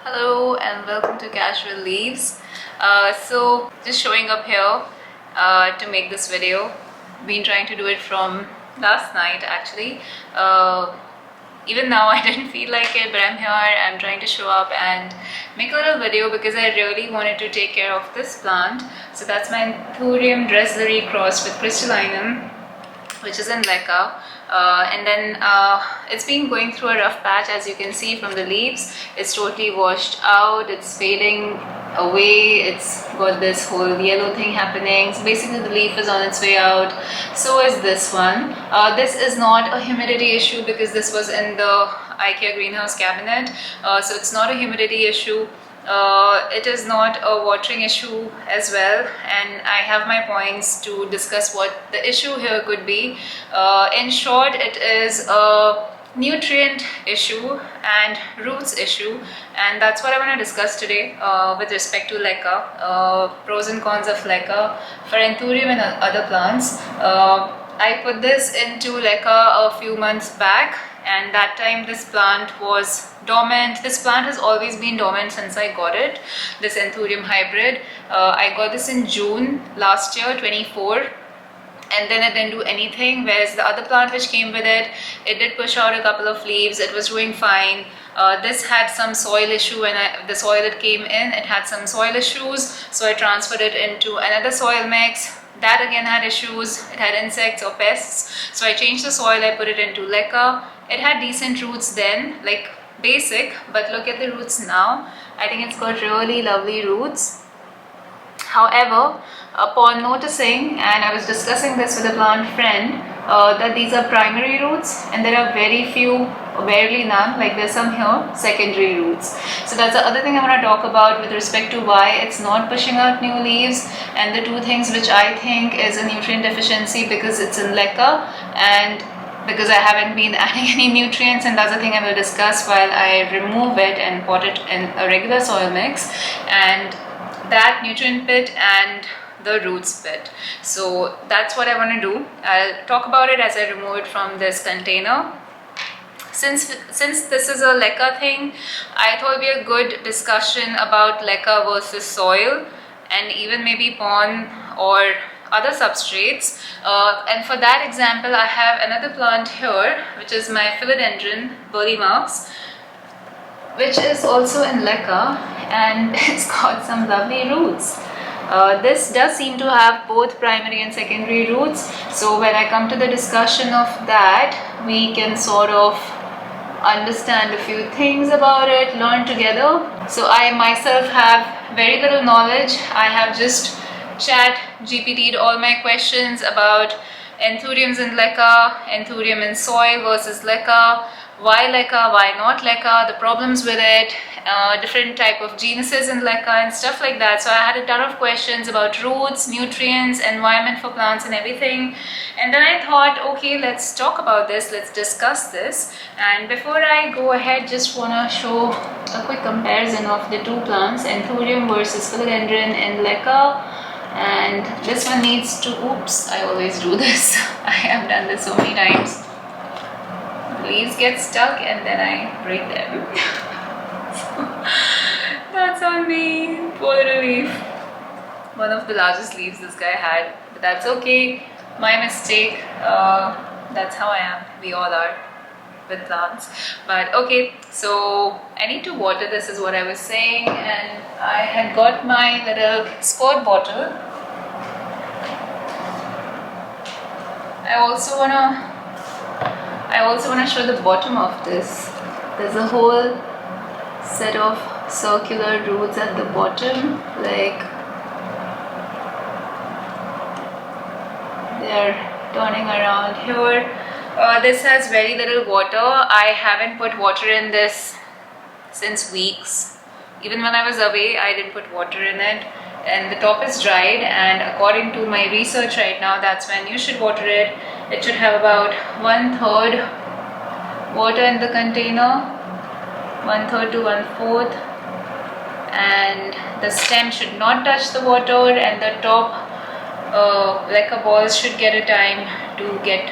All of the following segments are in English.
Hello and welcome to Casual Leaves. So just showing up here to make this video. Been trying to do it from last night actually. Even now I didn't feel like it, but I'm here. I'm trying to show up and make a little video because I really wanted to take care of this plant. So that's my Anthurium dressleri crossed with crystallinum, which is in Leca. And then it's been going through a rough patch, as you can see from the leaves. It's totally washed out, it's fading away, it's got this whole yellow thing happening. So basically the leaf is on its way out. So is this one. This is not a humidity issue because this was in the IKEA greenhouse cabinet. So it's not a humidity issue. It is not a watering issue as well, and I have my points to discuss what the issue here could be. In short, it is a nutrient issue and roots issue, and that's what I want to discuss today with respect to Leca, pros and cons of Leca for Anthurium and other plants. I put this into Leca a few months back, and that time this plant was dormant. This plant has always been dormant since I got it, this Anthurium hybrid. I got this in June last year, 24, and then it didn't do anything, whereas the other plant which came with it, it did push out a couple of leaves. It was doing fine. This had some soil issue, and the soil that came in, it had some soil issues, so I transferred it into another soil mix. That again had issues. It had insects or pests, so I changed the soil. I put it into Leca. It had decent roots then, like basic, but look at the roots now. I think it's got really lovely roots. However, upon noticing, and I was discussing this with a plant friend, that these are primary roots and there are very few or barely none, like there's some here, secondary roots. So that's the other thing I want to talk about with respect to why it's not pushing out new leaves, and the two things which I think is a nutrient deficiency because it's in Leca and because I haven't been adding any nutrients, and that's the thing I will discuss while I remove it and pot it in a regular soil mix, and that nutrient bit and the roots bit. So that's what I want to do. I'll talk about it as I remove it from this container. Since this is a Leca thing, I thought it would be a good discussion about Leca versus soil, and even maybe pond or other substrates. And for that example, I have another plant here, which is my Philodendron burley marks, which is also in Leca, and it's got some lovely roots. This does seem to have both primary and secondary roots, so when I come to the discussion of that, we can sort of understand a few things about it, learn together. So I myself have very little knowledge. I have just chat GPT'd all my questions about Anthuriums in Leca, Anthurium in soil versus Leca, why Leca, why not Leca, the problems with it, different type of genuses in Leca and stuff like that. So I had a ton of questions about roots, nutrients, environment for plants and everything. And then I thought, okay, let's talk about this, let's discuss this. And before I go ahead, just want to show a quick comparison of the two plants, Anthurium versus Philodendron in Leca. And this one needs to, oops, I always do this. I have done this so many times. The leaves get stuck and then I break them. That's on me, poor little leaf. One of the largest leaves this guy had, but that's okay, my mistake. That's how I am, we all are with plants. But okay, so I need to water this is what I was saying, and I had got my little squirt bottle. I also wanna show the bottom of this. There's a whole set of circular roots at the bottom, like they're turning around here. This has very little water. I haven't put water in this since weeks. Even when I was away, I didn't put water in it, and the top is dried, and according to my research right now, that's when you should water it. It should have about 1/3 water in the container, 1/3 to 1/4, and the stem should not touch the water, and the top Leca balls should get a time to get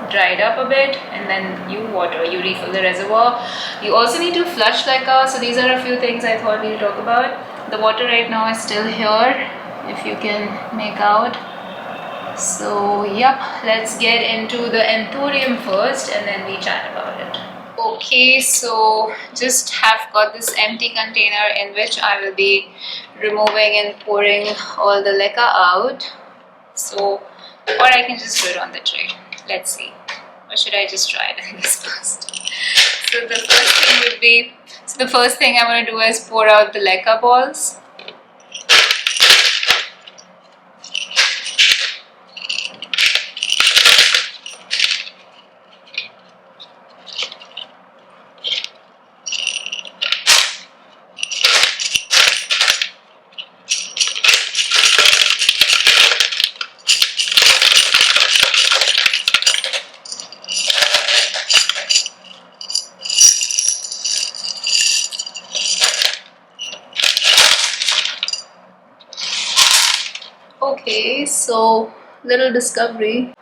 dried up a bit, and then you water, you refill the reservoir. You also need to flush leca. So these are a few things I thought we'll talk about. The water right now is still here, if you can make out. So yep, let's get into the Anthurium first and then we chat about it. Okay, so just have got this empty container in which I will be removing and pouring all the leca out. So, or I can just do it on the tray. Let's see. Or should I just try it in this first? So the first thing I'm going to do is pour out the leca balls. Okay, so little discovery.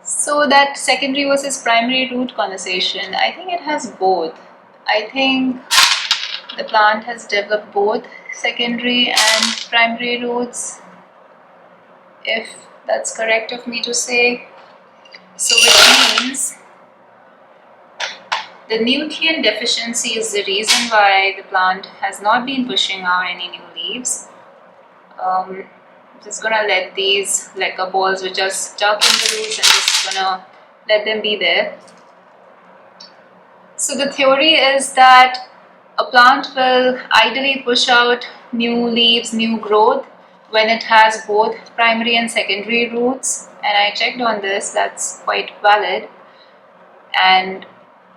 So that secondary versus primary root conversation, I think it has both. I think the plant has developed both secondary and primary roots, if that's correct of me to say. So which means the nutrient deficiency is the reason why the plant has not been pushing out any new leaves. I'm just gonna let these leca balls which are stuck in the roots, and just gonna let them be there. So the theory is that a plant will ideally push out new leaves, new growth, when it has both primary and secondary roots, and I checked on this, that's quite valid. And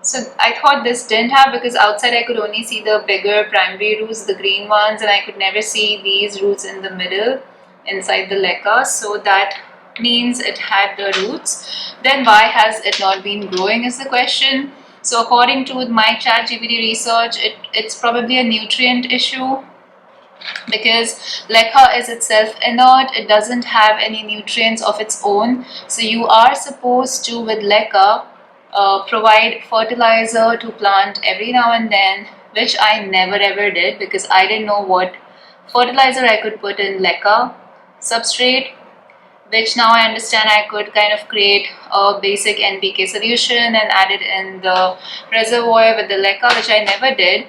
so I thought this didn't have, because outside I could only see the bigger primary roots, the green ones, and I could never see these roots in the middle inside the leca. So that means it had the roots. Then why has it not been growing is the question. So according to my ChatGPT research, it's probably a nutrient issue, because leca is itself inert, it doesn't have any nutrients of its own. So you are supposed to, with leca, provide fertilizer to plant every now and then, which I never ever did, because I didn't know what fertilizer I could put in leca substrate, which now I understand I could kind of create a basic NPK solution and add it in the reservoir with the leca, which I never did.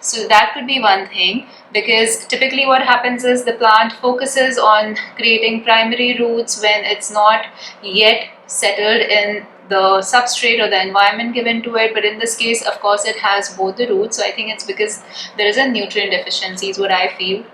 So that could be one thing, because typically what happens is the plant focuses on creating primary roots when it's not yet settled in the substrate or the environment given to it. But in this case, of course, it has both the roots, so I think it's because there is a nutrient deficiency is what I feel.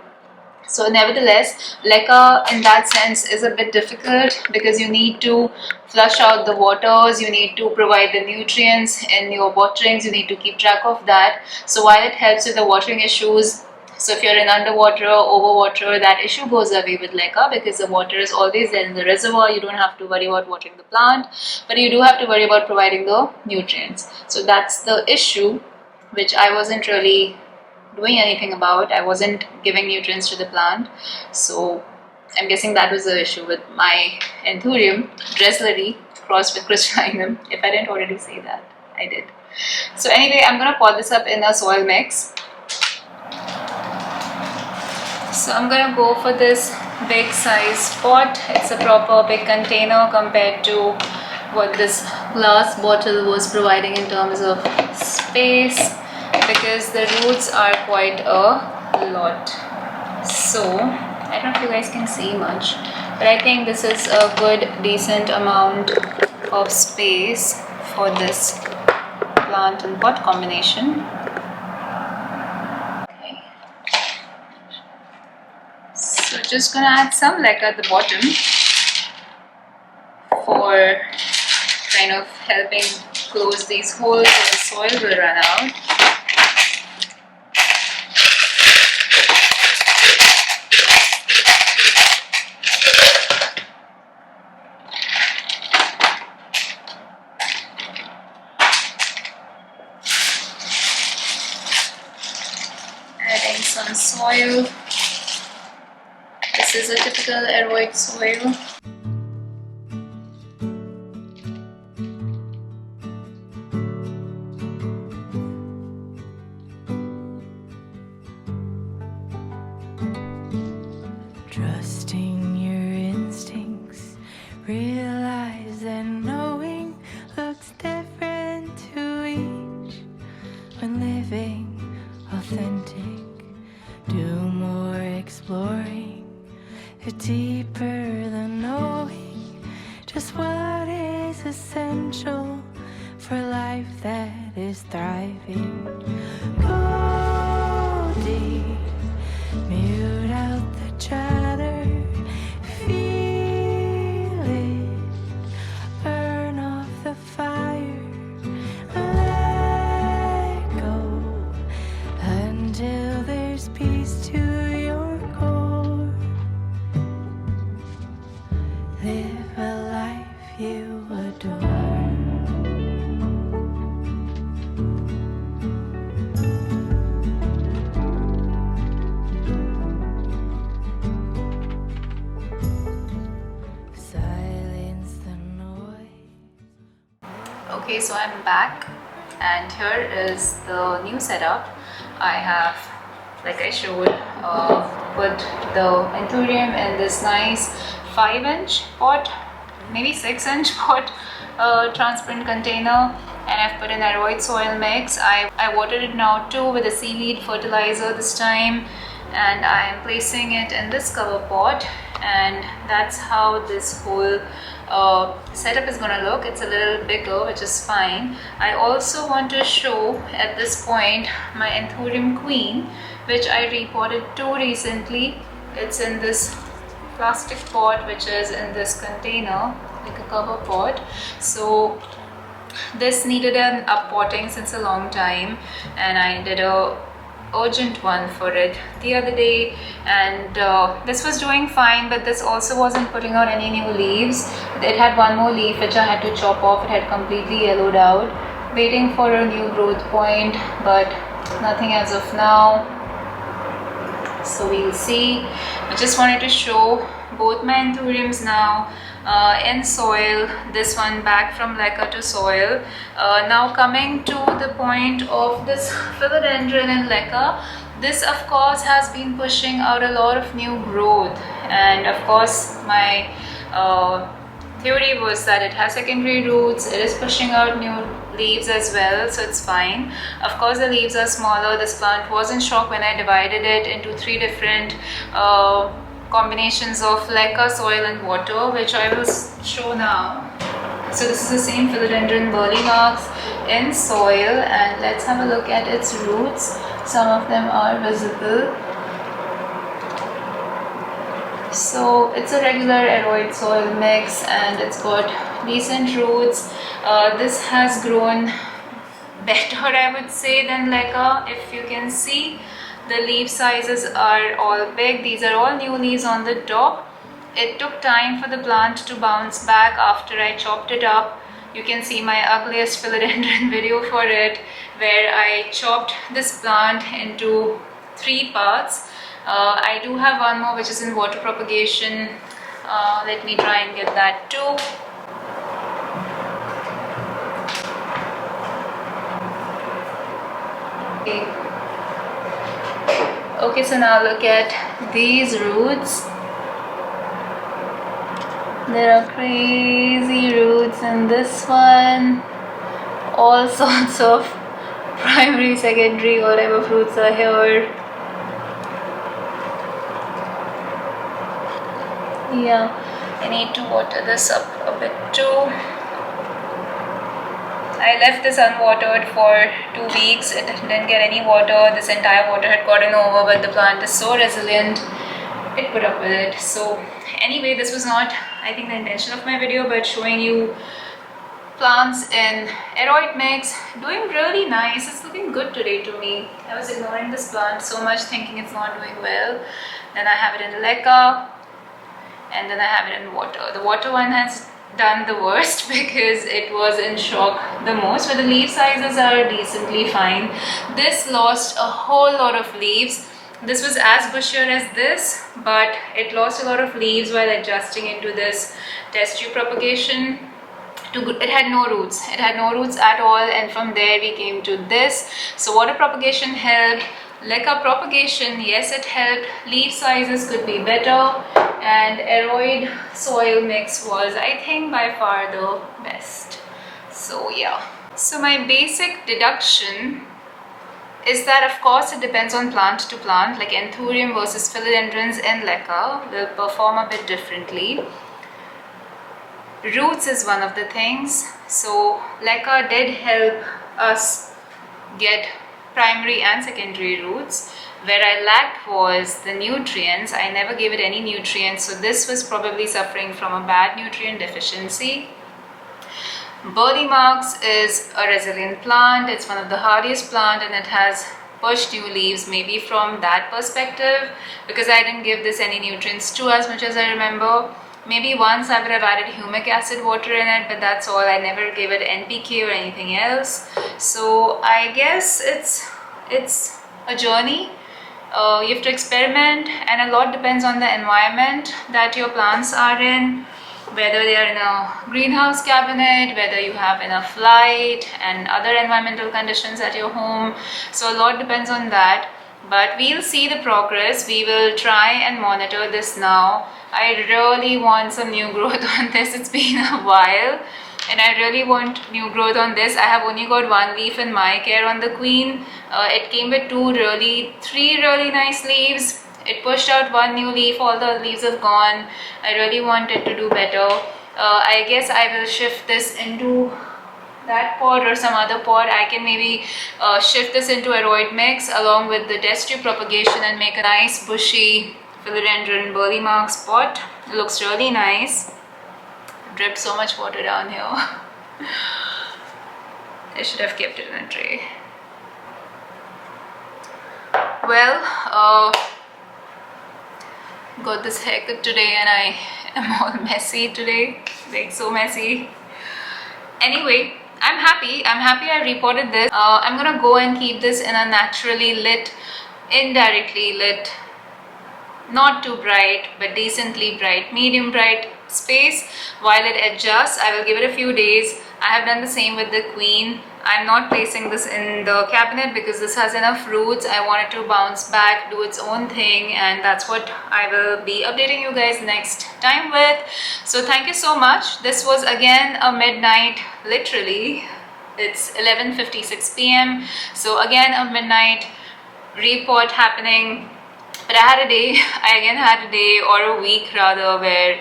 So nevertheless, leca in that sense is a bit difficult, because you need to flush out the waters, you need to provide the nutrients in your waterings, you need to keep track of that. So while it helps with the watering issues, so if you're in underwater or overwater, that issue goes away with leca, because the water is always there in the reservoir. You don't have to worry about watering the plant, but you do have to worry about providing the nutrients. So that's the issue, which I wasn't really doing anything about. I wasn't giving nutrients to the plant. So I'm guessing that was the issue with my Anthurium dresleri crossed with crystallinum. If I didn't already say that, I did. So anyway, I'm gonna pour this up in a soil mix. So I'm gonna go for this big size pot. It's a proper big container compared to what this glass bottle was providing in terms of space, because the roots are quite a lot. So I don't know if you guys can see much, but I think this is a good decent amount of space for this plant and pot combination. Okay, so just gonna add some leca at the bottom for kind of helping close these holes so the soil will run out. Adding some soil. This is a typical aeroid soil. life that is thriving. Go deep, mute out the chatter, feel it, burn off the fire, let go until there's peace to your core. Live a life you adore. Silence the noise. Okay, so I'm back, and here is the new setup. I have, like I showed, put the Anthurium in this nice 5-inch pot, maybe 6-inch pot, transparent container, and I've put an aeroid soil mix. I watered it now too with a seaweed fertilizer this time, and I am placing it in this cover pot, and that's how this whole setup is gonna look. It's a little bigger, which is fine. I also want to show at this point my Anthurium queen, which I repotted too recently. It's in this plastic pot, which is in this container, like a cover pot. So this needed an uppotting since a long time, and I did a urgent one for it the other day, and this was doing fine, but this also wasn't putting out any new leaves. It had one more leaf which I had to chop off. It had completely yellowed out, waiting for a new growth point, but nothing as of now, so we'll see. I just wanted to show both my Anthuriums now in soil, this one back from Leca to soil. Now coming to the point of this Philodendron in Leca, this of course has been pushing out a lot of new growth, and of course my theory was that it has secondary roots, it is pushing out new leaves as well, so it's fine. Of course the leaves are smaller. This plant was in shock when I divided it into 3 different combinations of Leca, soil and water, which I will show now. So this is the same Philodendron burley marks in soil, and let's have a look at its roots. Some of them are visible. So it's a regular aeroid soil mix, and it's got decent roots. This has grown better, I would say, than Leca. If you can see, the leaf sizes are all big. These are all new leaves on the top. It took time for the plant to bounce back after I chopped it up. You can see my ugliest Philodendron video for it, where I chopped this plant into 3 parts. I do have one more which is in water propagation. Let me try and get that too. Okay, so now look at these roots. There are crazy roots in this one. All sorts of primary, secondary, whatever fruits are here. Yeah, I need to water this up a bit too. I left this unwatered for 2 weeks. It didn't get any water. This entire water had gotten over, but the plant is so resilient, it put up with it. So anyway, this was not, I think, the intention of my video, but showing you plants in aeroid mix doing really nice. It's looking good today to me. I was ignoring this plant so much, thinking it's not doing well. Then I have it in Leca, and then I have it in water. The water one has done the worst because it was in shock the most, but the leaf sizes are decently fine. This lost a whole lot of leaves. This was as bushier as this, but it lost a lot of leaves while adjusting into this test tube propagation. It had no roots. It had no roots at all, and from there we came to this. So water propagation helped. Leca propagation, yes, it helped. Leaf sizes could be better, and aeroid soil mix was, I think, by far the best. So yeah. So my basic deduction is that, of course, it depends on plant to plant. Like Anthurium versus Philodendrons in Leca will perform a bit differently. Roots is one of the things. So Leca did help us get primary and secondary roots. Where I lacked was the nutrients. I never gave it any nutrients, so this was probably suffering from a bad nutrient deficiency. Burley Marks is a resilient plant. It's one of the hardiest plant and it has pushed new leaves, maybe from that perspective, because I didn't give this any nutrients too as much as I remember. Maybe once I would have added humic acid water in it, but that's all. I never gave it NPK or anything else. So I guess it's a journey. You have to experiment, and a lot depends on the environment that your plants are in, whether they are in a greenhouse cabinet, whether you have enough light and other environmental conditions at your home. So a lot depends on that, but we'll see the progress. We will try and monitor this now. I really want some new growth on this. It's been a while and I really want new growth on this. I have only got one leaf in my care on the queen. It came with three really nice leaves. It pushed out one new leaf, all the leaves have gone. I really want it to do better. I guess I will shift this into that pot or some other pot. I can maybe shift this into aeroid mix along with the test tube propagation and make a nice bushy philodendron Burley Marks pot. It looks really nice. Dripped so much water down here. I should have kept it in a tray. Well, got this haircut today and I am all messy today, like so messy. Anyway, I'm happy I repotted this. I'm gonna go and keep this in a naturally lit, indirectly lit, not too bright but decently bright, medium bright space while it adjusts. I will give it a few days. I have done the same with the queen. I'm not placing this in the cabinet because this has enough roots. I want it to bounce back, do its own thing, and that's what I will be updating you guys next time with. So thank you so much. This was again a midnight, literally it's 11:56 p.m. so again a midnight repot happening. But I again had a day or a week rather where,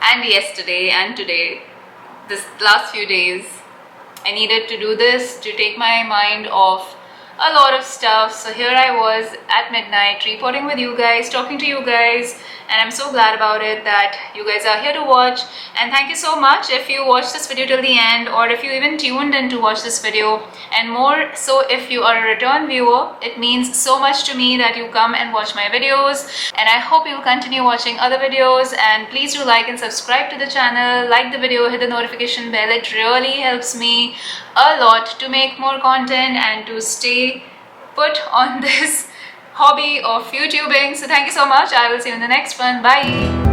and yesterday and today, this last few days, I needed to do this to take my mind off a lot of stuff. So here I was at midnight reporting with you guys, talking to you guys, and I'm so glad about it that you guys are here to watch. And thank you so much if you watched this video till the end, or if you even tuned in to watch this video, and more so if you are a return viewer. It means so much to me that you come and watch my videos, and I hope you'll continue watching other videos. And please do like and subscribe to the channel, like the video, hit the notification bell. It really helps me a lot to make more content and to stay put on this hobby of YouTubing. So thank you so much. I will see you in the next one. Bye.